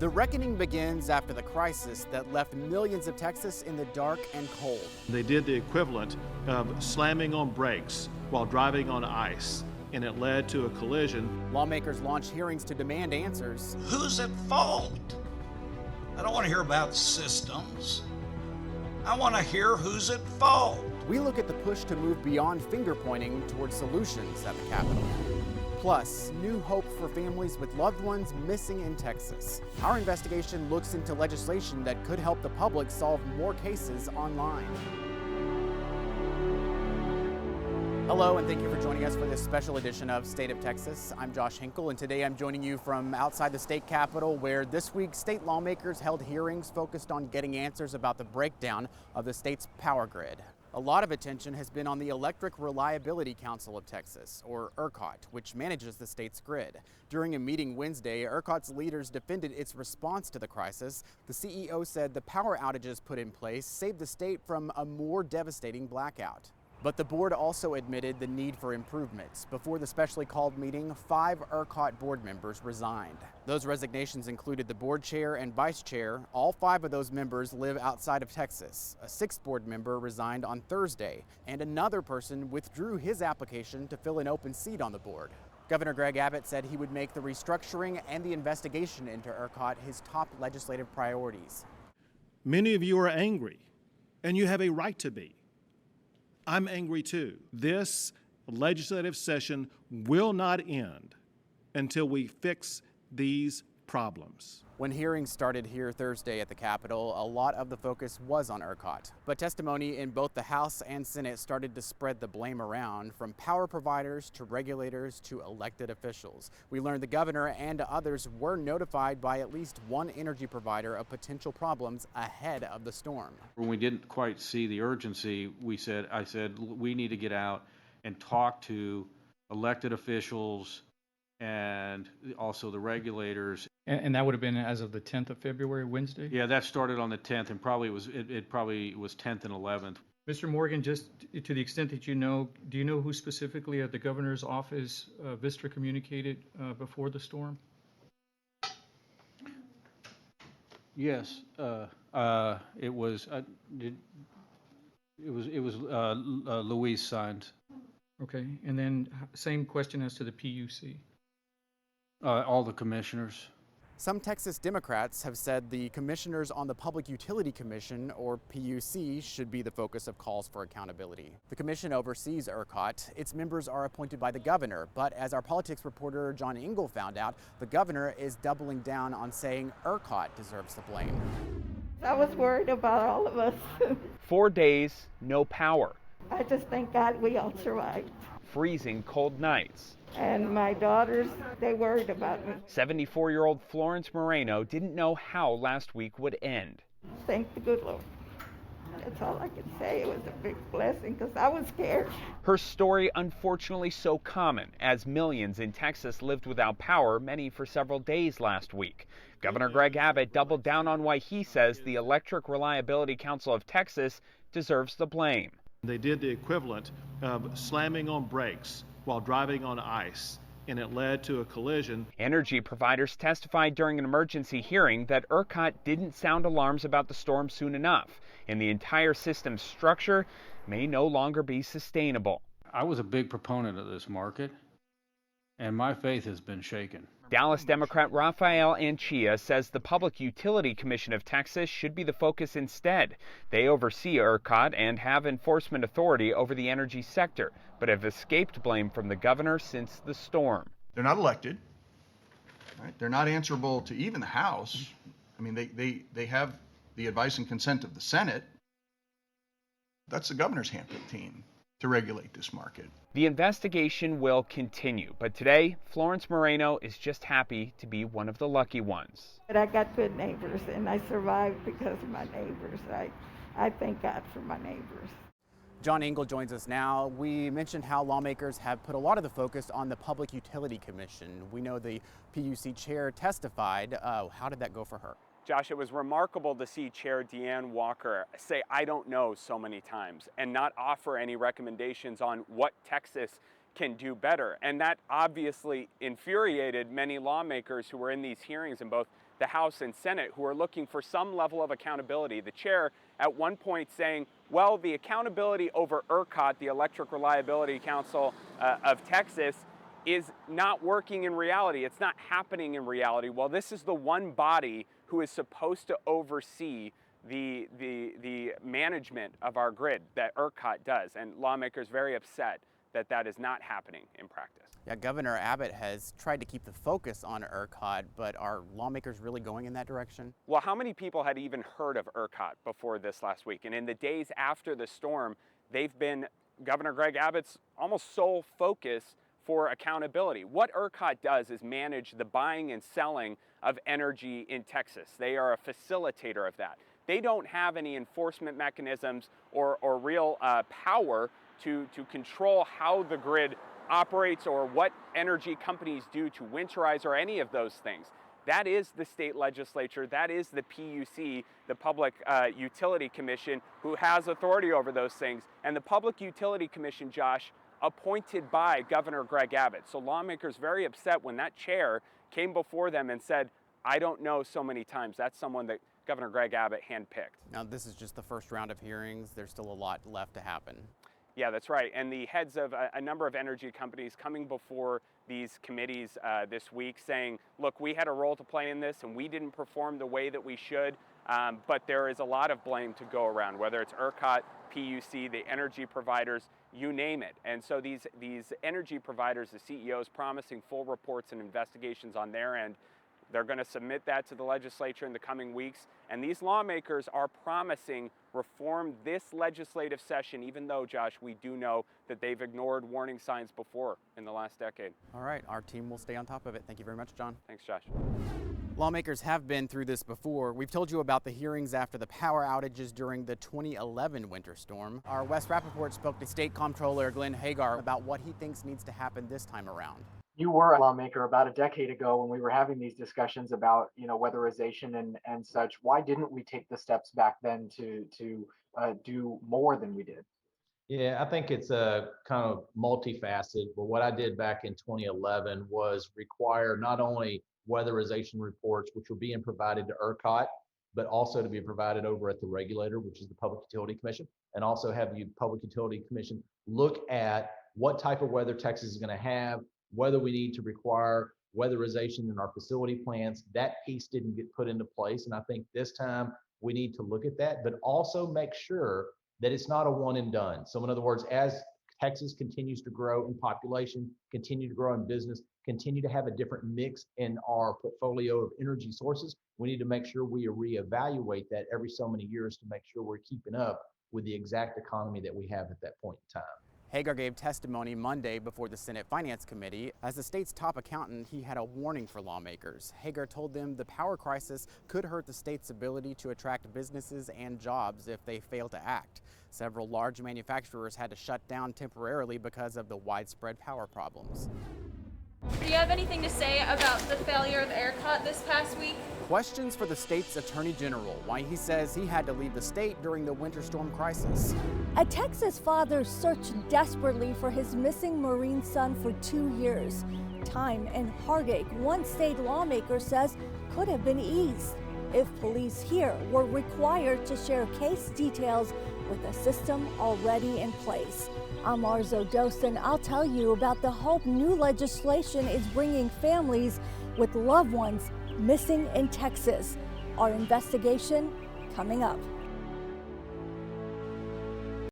The reckoning begins after the crisis that left millions of Texas in the dark and cold. They did the equivalent of slamming on brakes while driving on ice, and it led to a collision. Lawmakers launched hearings to demand answers. Who's at fault? I don't want to hear about systems. I want to hear who's at fault. We look at the push to move beyond finger pointing towards solutions at the Capitol. Plus, new hope for families with loved ones missing in Texas. Our investigation looks into legislation that could help the public solve more cases online. Hello, and thank you for joining us for this special edition of State of Texas. I'm Josh Hinkle, and today I'm joining you from outside the state capitol, where this week state lawmakers held hearings focused on getting answers about the breakdown of the state's power grid. A lot of attention has been on the Electric Reliability Council of Texas, or ERCOT, which manages the state's grid. During a meeting Wednesday, ERCOT's leaders defended its response to the crisis. The CEO said the power outages put in place saved the state from a more devastating blackout. But the board also admitted the need for improvements. Before the specially called meeting, 5 ERCOT board members resigned. Those resignations included the board chair and vice chair. All 5 of those members live outside of Texas. A 6th board member resigned on Thursday, and another person withdrew his application to fill an open seat on the board. Governor Greg Abbott said he would make the restructuring and the investigation into ERCOT his top legislative priorities. Many of you are angry, and you have a right to be. I'm angry too. This legislative session will not end until we fix these problems. When hearings started here Thursday at the Capitol, a lot of the focus was on ERCOT. But testimony in both the House and Senate started to spread the blame around, from power providers to regulators to elected officials. We learned the governor and others were notified by at least one energy provider of potential problems ahead of the storm. When we didn't quite see the urgency, I said, we need to get out and talk to elected officials and also the regulators. And that would have been as of the 10th of February, Wednesday? Yeah, that started on the 10th, and it probably was 10th and 11th. Mr. Morgan, just to the extent that you know, do you know who specifically at the governor's office Vistra communicated before the storm? Yes, it was Louise signed. Okay, and then same question as to the PUC. All the commissioners. Some Texas Democrats have said the commissioners on the Public Utility Commission, or PUC, should be the focus of calls for accountability. The commission oversees ERCOT. Its members are appointed by the governor, but as our politics reporter John Engel found out, the governor is doubling down on saying ERCOT deserves the blame. I was worried about all of us. 4 days, no power. I just thank God we all survived. Freezing cold nights. And my daughters, they worried about me. 74-year-old Florence Moreno didn't know how last week would end. Thank the good Lord. That's all I can say. It was a big blessing because I was scared. Her story unfortunately so common, as millions in Texas lived without power, many for several days last week. Governor Greg Abbott doubled down on why he says the Electric Reliability Council of Texas deserves the blame. They did the equivalent of slamming on brakes while driving on ice, and it led to a collision. Energy providers testified during an emergency hearing that ERCOT didn't sound alarms about the storm soon enough, and the entire system's structure may no longer be sustainable. I was a big proponent of this market, and my faith has been shaken. Dallas Democrat Rafael Anchia says the Public Utility Commission of Texas should be the focus instead. They oversee ERCOT and have enforcement authority over the energy sector, but have escaped blame from the governor since the storm. They're not elected, right? They're not answerable to even the House. I mean, they have the advice and consent of the Senate. That's the governor's handpicked team to regulate this market. The investigation will continue, but today, Florence Moreno is just happy to be one of the lucky ones. But I got good neighbors, and I survived because of my neighbors. I thank God for my neighbors. John Engel joins us now. We mentioned how lawmakers have put a lot of the focus on the Public Utility Commission. We know the PUC chair testified. How did that go for her? Josh, it was remarkable to see Chair Deanne Walker say, "I don't know," so many times and not offer any recommendations on what Texas can do better. And that obviously infuriated many lawmakers who were in these hearings in both the House and Senate, who are looking for some level of accountability. The chair at one point saying, well, the accountability over ERCOT, the Electric Reliability Council of Texas, is not working in reality. It's not happening in reality. Well, this is the one body who is supposed to oversee the management of our grid that ERCOT does, and lawmakers very upset that that is not happening in practice. Yeah, Governor Abbott has tried to keep the focus on ERCOT, but are lawmakers really going in that direction? Well, how many people had even heard of ERCOT before this last week? And in the days after the storm, they've been Governor Greg Abbott's almost sole focus for accountability. What ERCOT does is manage the buying and selling of energy in Texas. They are a facilitator of that. They don't have any enforcement mechanisms or real power to control how the grid operates or what energy companies do to winterize or any of those things. That is the state legislature, that is the PUC, the Public Utility Commission, who has authority over those things. And the Public Utility Commission, Josh, appointed by Governor Greg Abbott. So lawmakers very upset when that chair came before them and said, I don't know so many times. That's someone that Governor Greg Abbott handpicked. Now, this is just the first round of hearings. There's still a lot left to happen. Yeah, that's right. And the heads of a number of energy companies coming before these committees this week saying, look, we had a role to play in this and we didn't perform the way that we should, but there is a lot of blame to go around, whether it's ERCOT, PUC, the energy providers, you name it. And so these energy providers, the CEOs, promising full reports and investigations on their end. They're going to submit that to the legislature in the coming weeks. And these lawmakers are promising reform this legislative session, even though, Josh, we do know that they've ignored warning signs before in the last decade. All right, our team will stay on top of it. Thank you very much, John. Thanks, Josh. Lawmakers have been through this before. We've told you about the hearings after the power outages during the 2011 winter storm. Our Wes Rappaport spoke to State Comptroller Glenn Hagar about what he thinks needs to happen this time around. You were a lawmaker about a decade ago when we were having these discussions about, weatherization and such. Why didn't we take the steps back then to do more than we did? Yeah, I think it's a kind of multifaceted. But what I did back in 2011 was require not only weatherization reports, which were being provided to ERCOT, but also to be provided over at the regulator, which is the Public Utility Commission, and also have the Public Utility Commission look at what type of weather Texas is going to have, whether we need to require weatherization in our facility plants. That piece didn't get put into place. And I think this time we need to look at that, but also make sure that it's not a one and done. So in other words, as Texas continues to grow in population, continue to grow in business, continue to have a different mix in our portfolio of energy sources, we need to make sure we reevaluate that every so many years to make sure we're keeping up with the exact economy that we have at that point in time. Hagar gave testimony Monday before the Senate Finance Committee. As the state's top accountant, he had a warning for lawmakers. Hagar told them the power crisis could hurt the state's ability to attract businesses and jobs if they fail to act. Several large manufacturers had to shut down temporarily because of the widespread power problems. Do you have anything to say about the failure of ERCOT this past week? Questions for the state's attorney general, why he says he had to leave the state during the winter storm crisis. A Texas father searched desperately for his missing Marine son for 2 years. Time and heartache, one state lawmaker says, could have been eased if police here were required to share case details with a system already in place. I'm Arzo Dosen. I'll tell you about the hope new legislation is bringing families with loved ones missing in Texas. Our investigation coming up.